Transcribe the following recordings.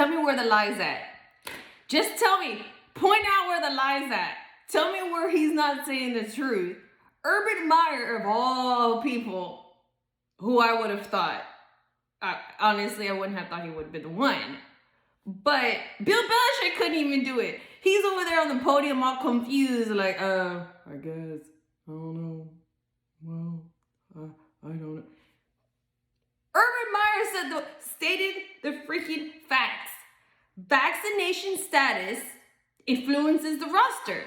Tell me where the lie's at. Just tell me. Point out where the lie's at. Tell me where he's not saying the truth. Urban Meyer, of all people, who I would have thought, honestly, I wouldn't have thought he would have been the one. But Bill Belichick couldn't even do it. He's over there on the podium all confused, like, I guess, I don't know. Well, I don't know. Urban Meyer stated the freaking facts. Vaccination status influences the roster.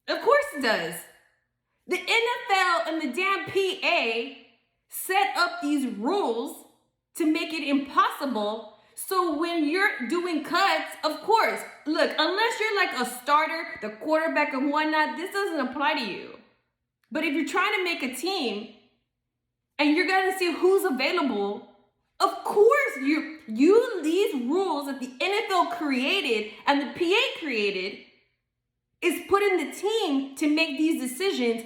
Of course it does. The NFL and the damn PA set up these rules to make it impossible. So when you're doing cuts, of course, look, unless you're like a starter, the quarterback and whatnot, this doesn't apply to you. But if you're trying to make a team and you're going to see who's available, of course, these rules that the NFL created and the PA created is putting the team to make these decisions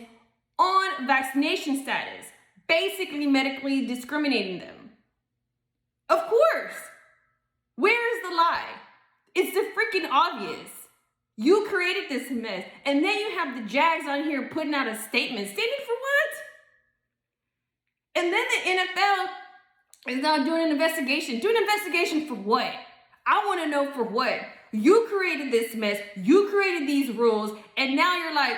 on vaccination status, basically medically discriminating them. Of course. Where is the lie? It's the freaking obvious. You created this mess, and then you have the Jags on here putting out a statement. Statement for what? And then the NFL is now doing an investigation. Doing an investigation for what? I want to know for what. You created this mess. You created these rules, and now you're like,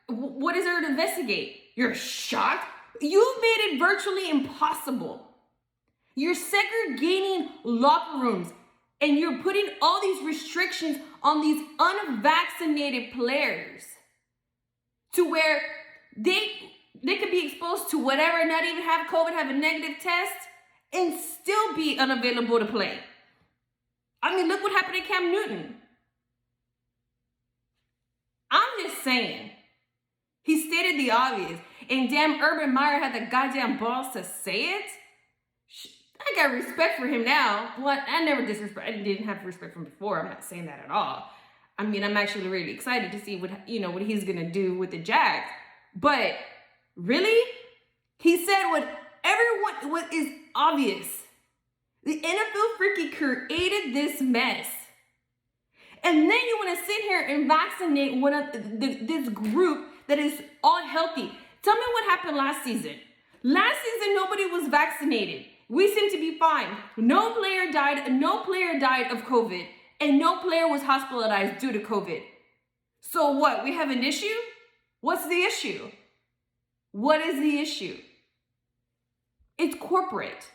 what is there to investigate? You're shocked? You've made it virtually impossible. You're segregating locker rooms, and you're putting all these restrictions on these unvaccinated players to where they could be exposed to whatever, not even have COVID, have a negative test, and still be unavailable to play. I mean, look what happened to Cam Newton. I'm just saying. He stated the obvious, and damn Urban Meyer had the goddamn balls to say it. I got respect for him now. What? I didn't have respect for him before. I'm not saying that at all. I mean, I'm actually really excited to see what he's gonna do with the Jags. But really, he said what is obvious. The NFL freaking created this mess, and then you want to sit here and vaccinate this group that is all healthy. Tell me what happened last season. Last season, nobody was vaccinated. We seem to be fine. No player died of COVID, and no player was hospitalized due to COVID. So what? We have an issue? What's the issue? What is the issue? It's corporate.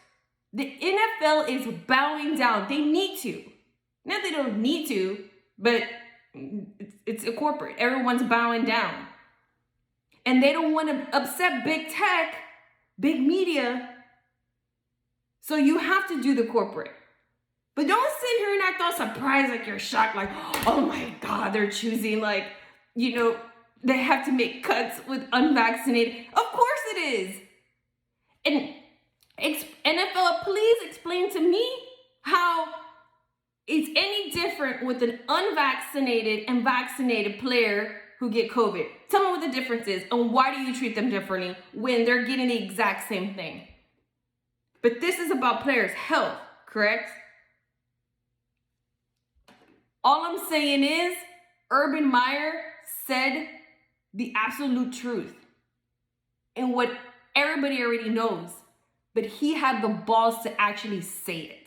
The NFL is bowing down. They need to. Not they don't need to, but it's a corporate. Everyone's bowing down. And they don't want to upset big tech, big media. So you have to do the corporate. But don't sit here and act all surprised like you're shocked, like, oh my God, they're choosing they have to make cuts with unvaccinated. Of course it is. And NFL, please explain to me how it's any different with an unvaccinated and vaccinated player who get COVID. Tell me what the difference is, and why do you treat them differently when they're getting the exact same thing? But this is about players' health, correct? All I'm saying is Urban Meyer said the absolute truth and what everybody already knows, but he had the balls to actually say it.